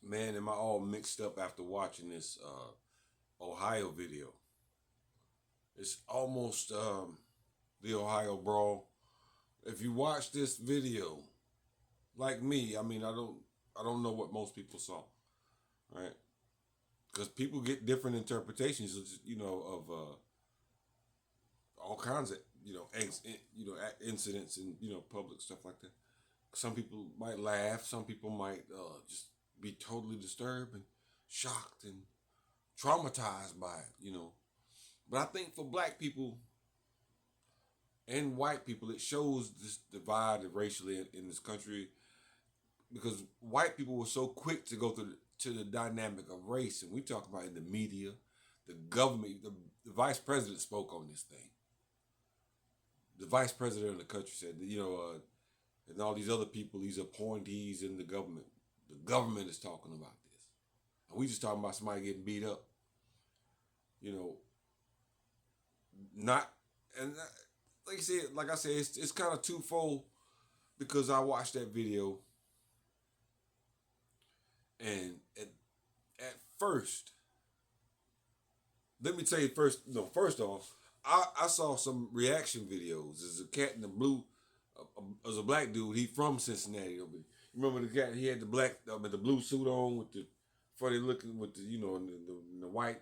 Man, am I all mixed up after watching this Ohio video? It's almost the Ohio brawl. If you watch this video, like me, I mean, I don't know what most people saw, right? Because people get different interpretations, of all kinds of incidents and public stuff like that. Some people might laugh, some people might just be totally disturbed and shocked and traumatized by it. But I think for black people and white people, it shows this divide racially in this country because white people were so quick to go to the dynamic of race, and we talk about in the media, the government, the vice president spoke on this thing. The vice president of the country said, and all these other people, these appointees in the government is talking about this, and we just talking about somebody getting beat up. You know, not and like I said, it's kind of twofold because I watched that video and at first, let me tell you first. No, first off, I saw some reaction videos. There's a cat in the blue. As a black dude, he from Cincinnati. Remember the cat? He had the the blue suit on with the funny looking with the white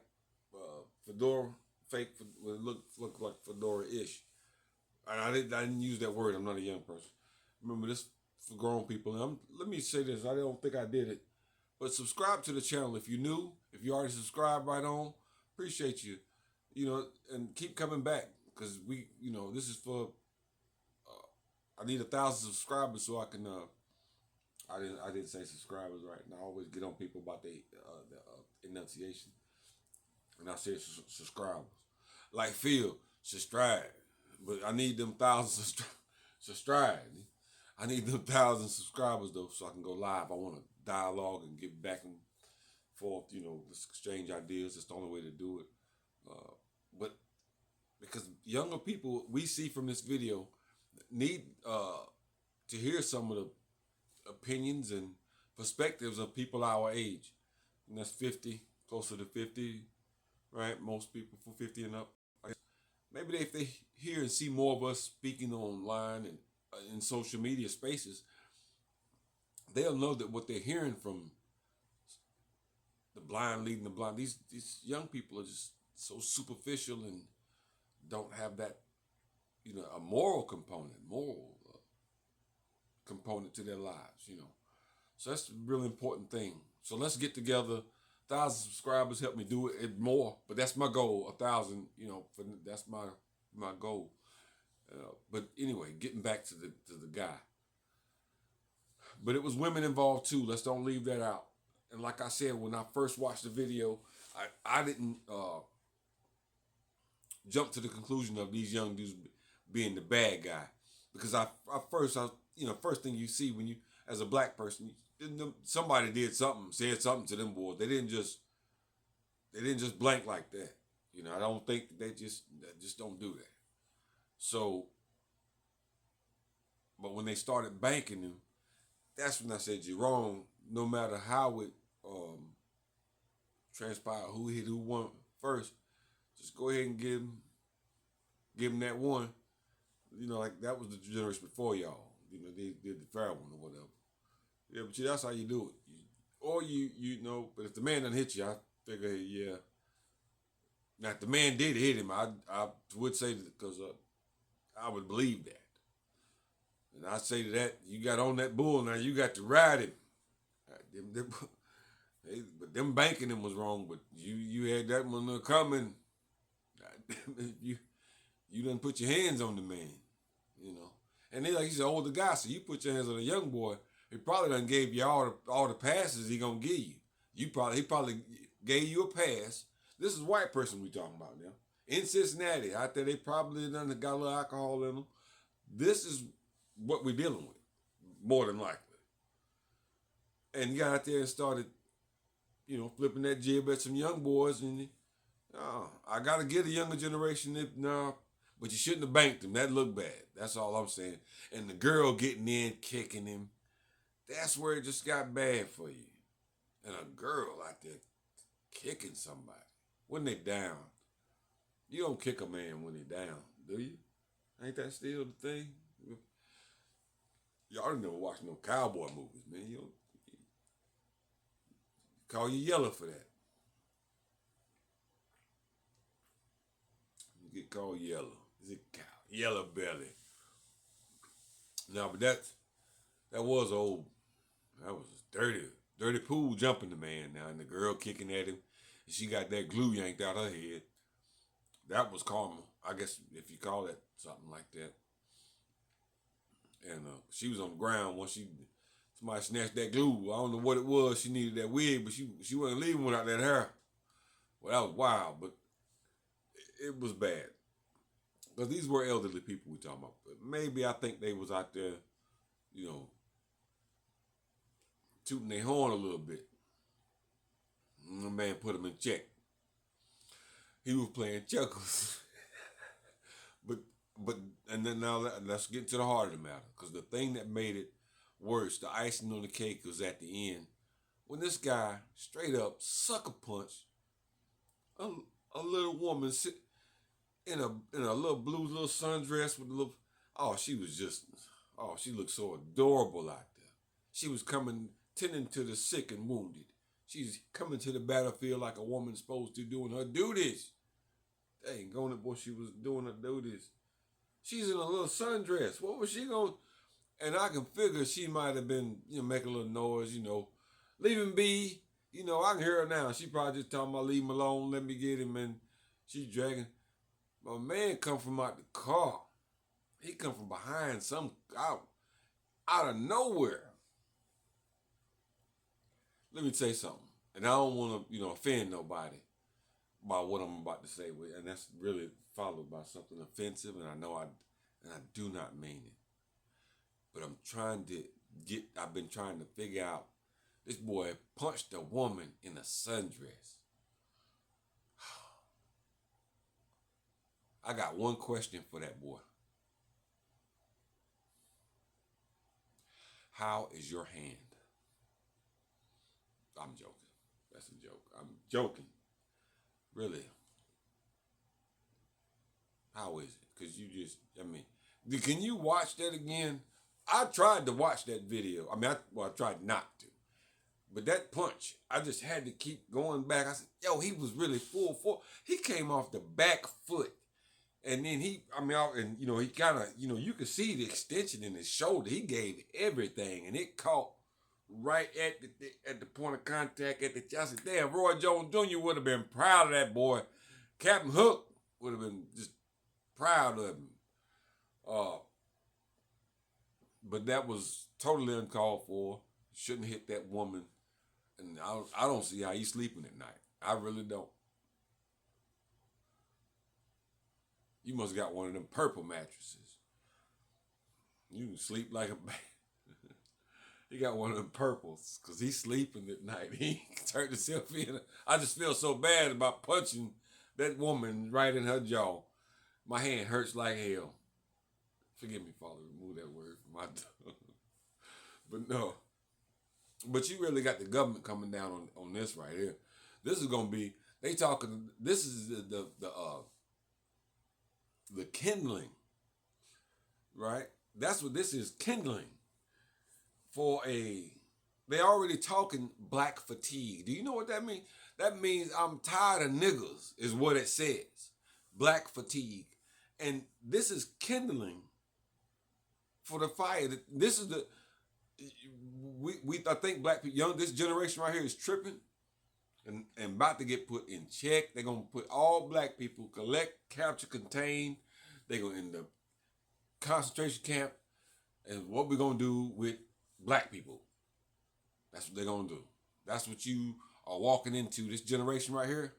fedora, fake. It looked like fedora ish. I didn't use that word. I'm not a young person. Remember this for grown people. And let me say this. I don't think I did it, but subscribe to the channel if you're new. If you already subscribed, right on. Appreciate you. And keep coming back because this is for. I need 1,000 subscribers so I can. I didn't say subscribers right, and I always get on people about the enunciation, and I said subscribers. Like Phil, subscribe, but I need them 1,000 subscribe. I need them 1,000 subscribers though, so I can go live. I want to dialogue and get back and forth. Let's exchange ideas. It's the only way to do it. But because younger people we see from this video need to hear some of the opinions and perspectives of people our age, and that's 50, closer to 50, right? Most people for 50 and up. Maybe if they hear and see more of us speaking online and in social media spaces, they'll know that what they're hearing from the blind leading the blind. These young people are just so superficial and don't have that, a moral component to their lives. So that's a really important thing. So let's get together. 1,000 subscribers help me do it more, but that's my goal. 1,000, that's my goal. But anyway, getting back to the guy. But it was women involved too. Let's don't leave that out. And like I said, when I first watched the video, I didn't jump to the conclusion of these young dudes being the bad guy because first thing you see when you as a black person, somebody did something, said something to them boys. They didn't just blank like that. I don't think they just don't do that. So, but when they started banking them, that's when I said you're wrong. No matter how it transpired, who hit who won first, just go ahead and give them that one. Like that was the generation before y'all. They did the fair one or whatever. Yeah, but that's how you do it. Or but if the man doesn't hit you, I figure, yeah. Now, if the man did hit him, I would say that because I would believe that. And I say to that, you got on that bull now, you got to ride him. But them banking him was wrong, but you had that one coming. You didn't put your hands on the man. And then like he's an older guy, so you put your hands on a young boy, he probably done gave you all the passes he gonna give you. He probably gave you a pass. This is a white person we talking about now. In Cincinnati, out there they probably done got a little alcohol in them. This is what we're dealing with, more than likely. And he got out there and started, flipping that jib at some young boys, and I gotta get a younger generation but you shouldn't have banked him. That looked bad. That's all I'm saying. And the girl getting in, kicking him, that's where it just got bad for you. and a girl out there kicking somebody when they down. You don't kick a man when they down, do you? Ain't that still the thing? Y'all never watched no cowboy movies, man. You don't call you yellow for that. You get called yellow. Is it cow? Yellow belly. No, but that was old. That was dirty pool jumping the man now, and the girl kicking at him, and she got that glue yanked out her head. That was karma, I guess, if you call it something like that. And she was on the ground once somebody snatched that glue. I don't know what it was. She needed that wig, but she wasn't leaving without that hair. Well, that was wild, but it was bad. Because these were elderly people we talking about. But maybe I think they was out there, you know, tooting their horn a little bit. And the man put them in check. He was playing checkers. but and then now let's get to the heart of the matter. Because the thing that made it worse, the icing on the cake, was at the end when this guy straight up sucker punched a little woman in a little blue little sundress with a little. She looked so adorable out there. She was tending to the sick and wounded. She's coming to the battlefield like a woman's supposed to, doing her duties. Dang, going boy, she was doing her duties. She's in a little sundress. What was she going? And I can figure she might have been, making a little noise, leave him be. I can hear her now. She probably just talking about leave him alone, let me get him, and she's dragging. My man come from out the car. He come from behind out of nowhere. Let me say something, and I don't want to, offend nobody by what I'm about to say, and that's really followed by something offensive, and I do not mean it. But I've been trying to figure out, this boy punched a woman in a sundress. I got one question for that boy. How is your hand? I'm joking. That's a joke. I'm joking. Really. How is it? Because can you watch that again? I tried to watch that video. I tried not to. But that punch, I just had to keep going back. I said, he was really full force. He came off the back foot. And then he kind of, you could see the extension in his shoulder. He gave everything, and it caught right at the point of contact at the chest. I said, damn, Roy Jones Jr. would have been proud of that boy. Captain Hook would have been just proud of him. But that was totally uncalled for. Shouldn't hit that woman. And I don't see how he's sleeping at night. I really don't. You must have got one of them purple mattresses. You can sleep like a baby. He got one of them purples because he's sleeping at night. He turned himself in. I just feel so bad about punching that woman right in her jaw. My hand hurts like hell. Forgive me, Father, remove that word from my tongue. But no. But you really got the government coming down on this right here. This is going to be, this is the kindling, right? That's what this is, kindling they already talking black fatigue. Do you know what that means? That means I'm tired of niggas is what it says. Black fatigue. And this is kindling for the fire. This is I think black people, this generation right here is tripping and about to get put in check. They're going to put all black people, collect, capture, contain. They're going to end up concentration camp. And what we're going to do with black people. That's what they're going to do. That's what you are walking into, this generation right here.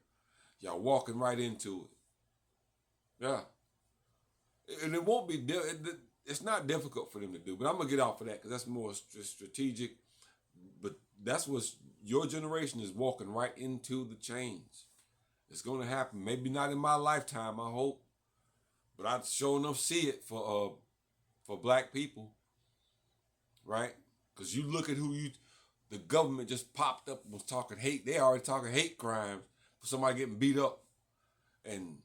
Y'all walking right into it. Yeah. And it won't be, it's not difficult for them to do, but I'm going to get off of that because that's more strategic. But that's what your generation is walking right into the change. It's going to happen. Maybe not in my lifetime, I hope. But I sure enough see it for black people. Right? Because you look at the government just popped up and was talking hate. They already talking hate crimes for somebody getting beat up. And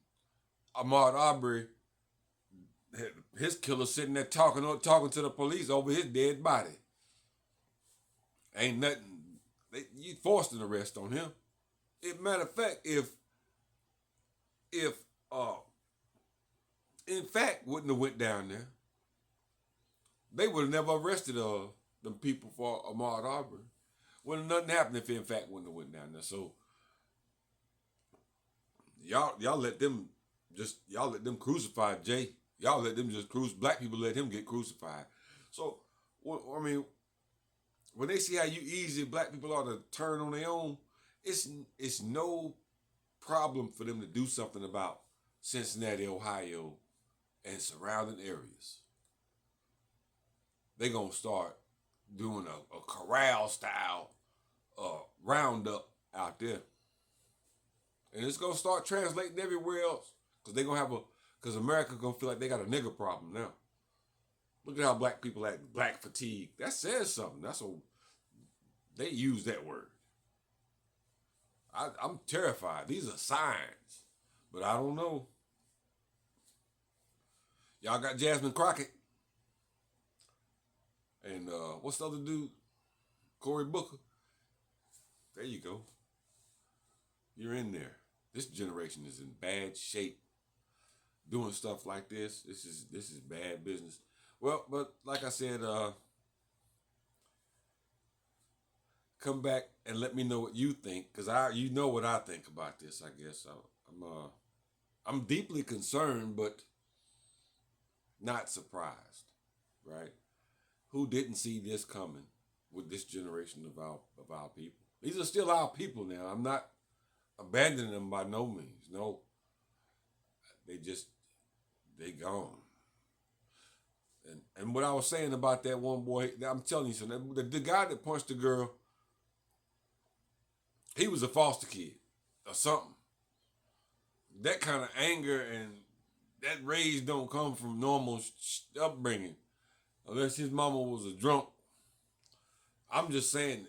Ahmaud Arbery, his killer sitting there talking to the police over his dead body. Ain't nothing. You forced an arrest on him. Matter of fact, if in fact wouldn't have went down there, they would have never arrested them people for Ahmaud Arbery. Wouldn't nothing happened if in fact wouldn't have went down there. So y'all let them crucify Jay. Y'all let them just black people let him get crucified. So I mean, when they see how easy black people are to turn on their own, it's no problem for them to do something about Cincinnati, Ohio, and surrounding areas. They're gonna start doing a corral style roundup out there, and it's gonna start translating everywhere else because America gonna feel like they got a nigger problem now. Look at how black people act, black fatigue. That says something. That's what they use that word. I'm terrified. These are signs, but I don't know. Y'all got Jasmine Crockett. And what's the other dude? Cory Booker. There you go. You're in there. This generation is in bad shape. Doing stuff like this. This is bad business. Well, but like I said, come back and let me know what you think, because you know what I think about this. I guess I'm deeply concerned, but not surprised, right? Who didn't see this coming with this generation of our people? These are still our people now. I'm not abandoning them by no means. No, they gone. And what I was saying about that one boy, I'm telling you something. The guy that punched the girl, he was a foster kid or something. That kind of anger and that rage don't come from normal upbringing, unless his mama was a drunk. I'm just saying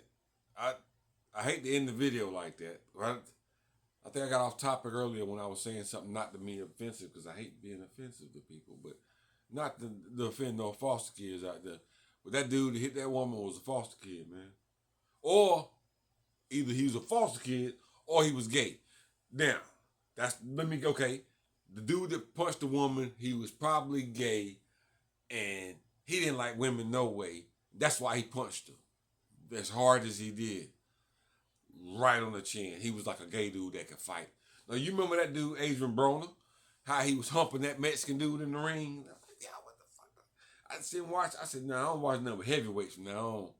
that. I hate to end the video like that. Right? I think I got off topic earlier when I was saying something not to me offensive, because I hate being offensive to people, but not to offend no foster kids out there. But that dude that hit that woman was a foster kid, man. Or either he was a foster kid or he was gay. Now, okay. The dude that punched the woman, he was probably gay, and he didn't like women no way. That's why he punched her as hard as he did. Right on the chin. He was like a gay dude that could fight. Now, you remember that dude, Adrian Broner? How he was humping that Mexican dude in the ring? Yeah, what the fuck? I said, I don't watch nothing but heavyweights from now on.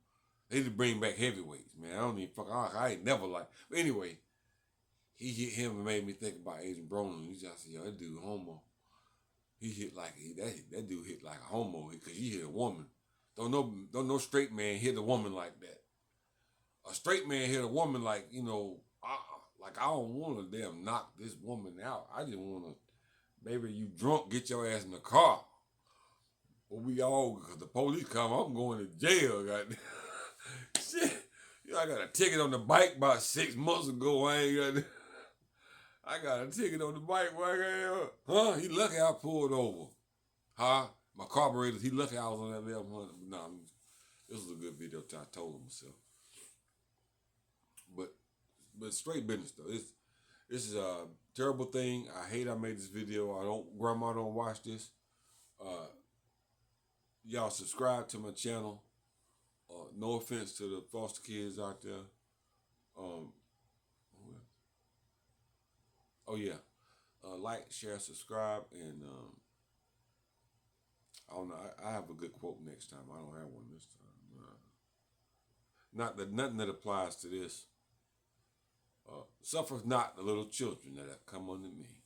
They need to bring back heavyweights, man. I don't even I ain't never like. But anyway, he hit him and made me think about Adrian Broner. He just said, yo, that dude homo. He hit like that dude hit like a homo because he hit a woman. Don't no straight man hit a woman like that. A straight man hit a woman like, like I don't want to damn knock this woman out. I just want to, baby, you drunk, get your ass in the car. But because the police come, I'm going to jail. Shit. I got a ticket on the bike about 6 months ago. I got a ticket on the bike. He lucky I pulled over. Huh? My carburetor, he lucky I was on that 1100. Nah, this was a good video. I told him myself. But straight business though. This is a terrible thing. I hate I made this video. Grandma don't watch this. Y'all subscribe to my channel. No offense to the foster kids out there. Like, share, subscribe, and I don't know. I have a good quote next time. I don't have one this time. Nothing that applies to this. Suffer not the little children that have come unto me.